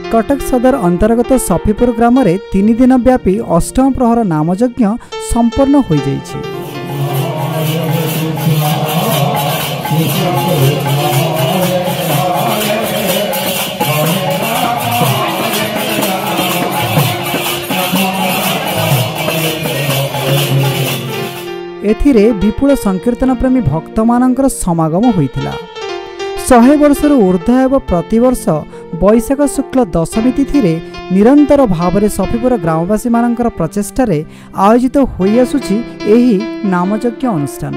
कटक सदर अंतर्गत सफीपुर ग्राम में 3 दिन व्यापी अष्टम प्रहर नामयज्ञ संपन्न हो जाइछि। एथिरे विपुल संकीर्तन प्रेमी भक्त मानकर समागम होइथिला। 100 वर्षर ऊर्ध्व एवं प्रतिवर्ष बैशाख शुक्ल दशमी तिथि निरंतर भाव में सफीपुर ग्रामवासी मानकर प्रचेष्टार आयोजित होई आसुछि एही नामयज्ञ अनुष्ठान।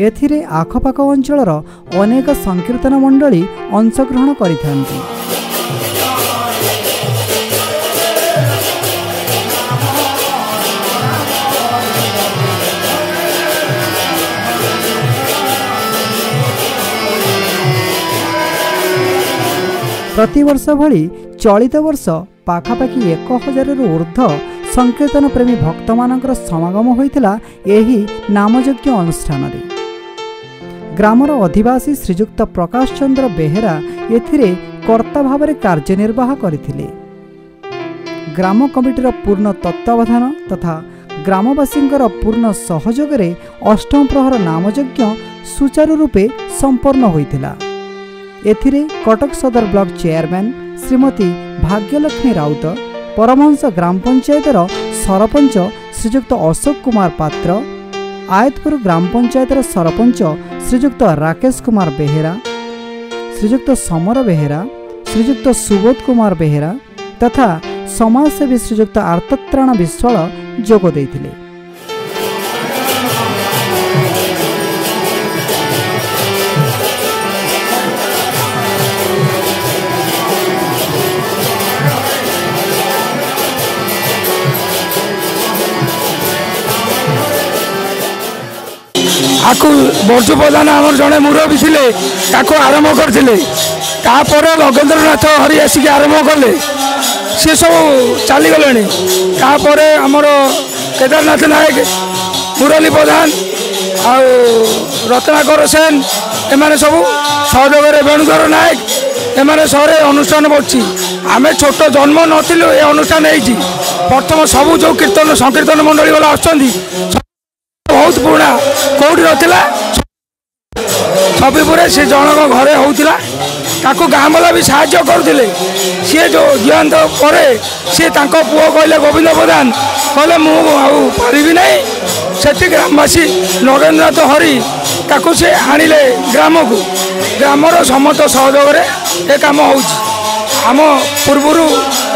एथिरे आखपाख अंचलर अनेक संकीर्तन मंडली अंशग्रहण करिथांती। प्रतिवर्ष भली चलित वर्ष पाखापाखि 1000 ऊर्ध्व संकीर्तन प्रेमी भक्त मानकर समागम होइतिला एही नामयज्ञ अनुष्ठान रे। ग्रामर अधिवासी श्रीजुक्त प्रकाश चंद्र बेहेरा एथिरे कर्ता भाव में कार्यनिर्वाह करथिले। ग्राम कमिटीर पूर्ण तत्वावधान तथा ग्रामवासी पूर्ण सहयोग रे अष्टम प्रहर नामयज्ञ सुचारू रूपे संपन्न होइतिला। एथिरे कटक सदर ब्लॉक चेयरमैन श्रीमती भाग्यलक्ष्मी राउत, परमहंस ग्राम पंचायतर सरपंच श्रीजुक्त अशोक कुमार पात्र, आयतपुर ग्राम पंचायतर सरपंच श्रीजुक्त राकेश कुमार बेहेरा, श्रीजुक्त समर बेहेरा, श्रीजुक्त सुबोध कुमार बेहेरा तथा समाजसेवी श्रीजुक्त आर्तत्राण विश्वाल जोग देइथिले। आकु बर्षु प्रधान आम जड़े मुरबी थे आरंभ करते लगेन्द्रनाथ हरि आसिक आरंभ कले सी सब चलीगले। आमर केदारनाथ नायक, मुरली प्रधान आ रत्नाकर सेन एम सब सहयोग वेणुधर नायक एम सहरे अनुष्ठान बढ़ी। आम छोट जन्म नथिलु ए अनुष्ठान होती प्रथम सबू जो कीर्तन संकीर्तन मंडली वाला बहुत पुराना कौटी रहा सफीपुर से जनक घरे होता गाँ वाला भी साहाय्य करते। सी जो ज्ञान पर सी पुओ कहले गोविंद प्रधान कहले मुझे ना से ग्रामवासी नगेन्द्रनाथ हरि ताकू से आणिले ग्राम को ग्रामर समस्त सहयोग ये कम होम पूर्वर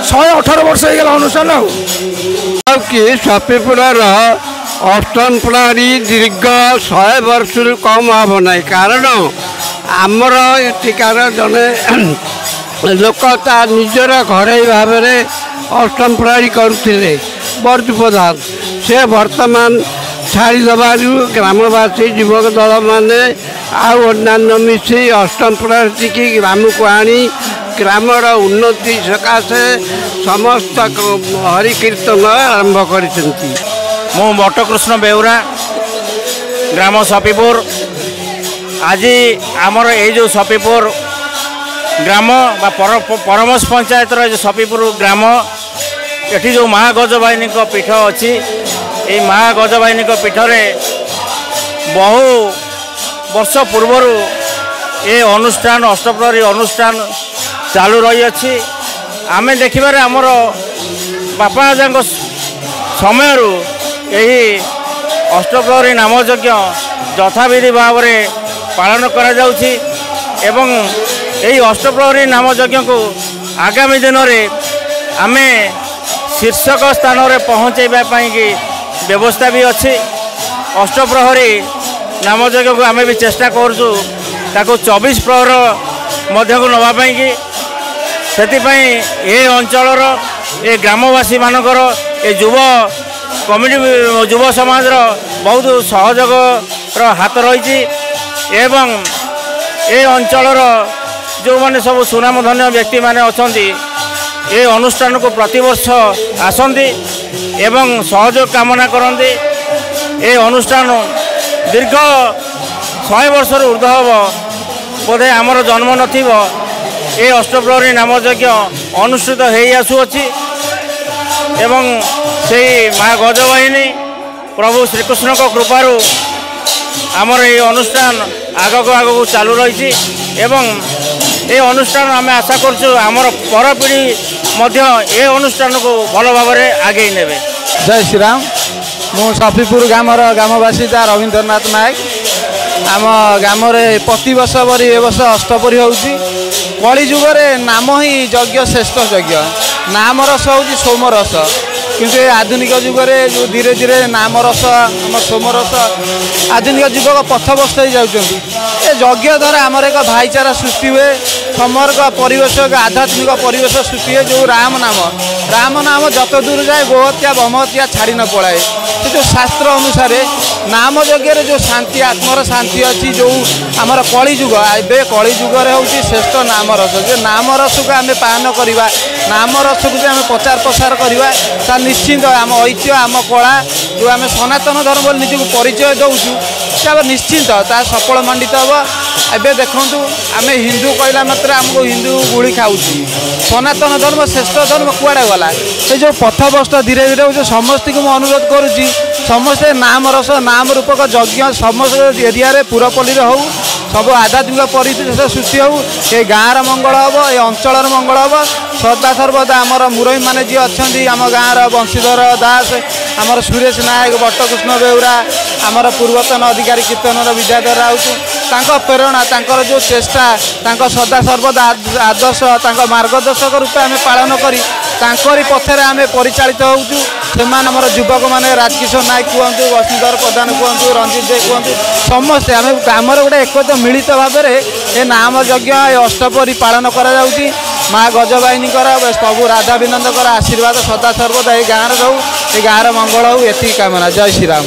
118 वर्ष हो अनुष्ठान सफीपुर अष्टम प्रहरी दीर्घ 100 वर्ष कम हम ना। कारण आमर एଠିकार जड़े लोक निजर घर भाव में अष्टम प्रहरी करुले बर्षु प्रधान से वर्तमान छाड़ीदबार ग्रामवासी युवक दल मैंने आन्य मिसी अष्टम प्रहरी की ग्राम को आनी ग्रामर उन्नति सकाशे समस्त हरि कीर्तन आरंभ कर। मु बटकृष्ण बेउरा ग्राम सफीपुर। आज आमर ये जो सफीपुर ग्राम परमस पंचायत जो सफीपुर ग्राम ये जो महागजबाहिनी पीठ अच्छी ये महागजबाहिनी पीठ में बहु वर्ष पूर्वर ये अनुष्ठान अष्टप्रहरी अनुष्ठान चालू रही अच्छी। आम देखिबार आमर बापा राजा समय यही अष्टप्रहरी नामयज्ञ यथाविधि भाव में पालन करा जाउछि एवं यही अष्टप्रहरी नामयज्ञ को आगामी दिन में आम शीर्षक स्थान में पहुँचेबा की व्यवस्था भी अच्छी। अष्टप्रहरी नामयज्ञ को आम भी चेष्टा करूँ 24 प्रहर मध्य को नापाई कि से अंचल ये ग्रामवासी मानकर ये युव कमिटी युव समाज बहुत सहयोग हाथ रही एवं ये अंचल जो मैंने सब सुनामधन्य व्यक्ति माने अछंती ये अनुष्ठान को प्रतिवर्ष आसंती एवं सहयोग कामना करती। ये अनुष्ठान दीर्घ 100 वर्ष ऊर्ध्व हम बोधे आमर जन्म नथिबो ए अष्टप्रहरी नामयज्ञ अनुष्ठित हो आसुअछि एवं से माँ गजवाहिनी प्रभु श्रीकृष्ण को कृपारू आमर ये अनुष्ठान आगक आगक चालू रही एवं ये अनुष्ठान आम आशा करमर पर पीढ़ी ये अनुष्ठान को भल भाव आगे ने। जय श्री राम। मु सफीपुर ग्रामर ग्रामवासी रवींद्रनाथ नायक। आम ग्राम प्रति वर्ष बरी ए वर्ष अष्टपरी होची। कली जुगरे नाम ही यज्ञ श्रेष्ठ यज्ञ। नाम रस हूँ सोमरस किंतु आधुनिक जुगरे जो धीरे धीरे नाम रस आम सोमरस आधुनिक जुग पथभ्रष्ट हो जाती। ये यज्ञ द्वारा आमर एक भाईचारा सृष्टि हुए समर्ग परिवेश आध्यात्मिक परिवेश सृष्टि हुए। जो राम नाम जत दूर जाए गोहत्या बमहत्या छाड़ी न पड़ाए। से जो शास्त्र अनुसार नाम यज्ञ जो शांति आत्मर शांति अच्छी जो आमर कलिजुग ए कलिजुगे हूँ श्रेष्ठ नाम रस। जो नाम रस को आम पालन करवा नाम रस को आम प्रचार प्रसार करवा निश्चिंत आम ऐतिह्य आम कला जो आम सनातन धर्म बोली निजक परिचय दौचु निश्चिंत ता सफल मंडित हम। एवं देखूँ आम हिंदू कहला मात्र आमको हिंदू गुड़ी खाऊ सनातन धर्म श्रेष्ठ धर्म कुआड़े गला। से जो पथभ्रष्ट धीरे धीरे जो समस्त को अनुरोध करुच्ची समस्ते नाम रस नाम रूपक यज्ञ समस्त एरिया पुरपल्ली हो सब आध्यात्मिक परिवेश सृष्टि हो। ये गाँव मंगल हम ये अंचल मंगल हम। सदा सर्वदा आमर मुरई मैंने जी अच्छा आम गाँव बंशीधर दास आमर सुरेश नायक बट्टकृष्ण बेउरा आमर पूर्वतन अधिकारी कीर्तन विद्याधर राउत प्रेरणा जो चेष्टा सदा सर्वदा आदर्श मार्गदर्शक रूपे आम पालन करी पथरे आम परिचालित होचु। से युवक मैंने राजकिशोर नायक कहतु वसुधर प्रधान कहतु रंजित दे कहतु समस्ते आम आमर गोटे एक मिलित भाव में ये नाम यज्ञ अष्टपरी पालन करा माँ गजवाहिनी प्रभु राधा विनंदकर आशीर्वाद सदा सर्वदा ये गाँव रो ये गाँव मंगल हो ये कामना। जय श्री राम।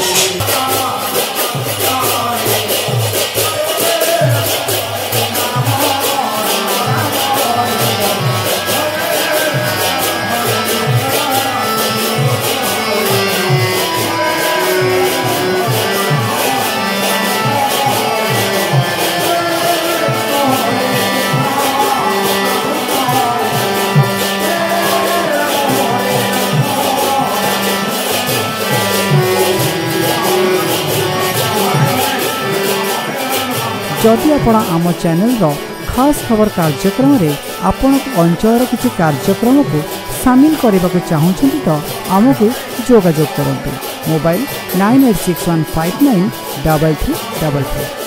जदि आपण आम चैनल खास खबर कार्यक्रम रे आपण अंचल किसी कार्यक्रम को सामिल करने को चाहते तो आमको जोगाजोग करंतु। मोबाइल 9861593333।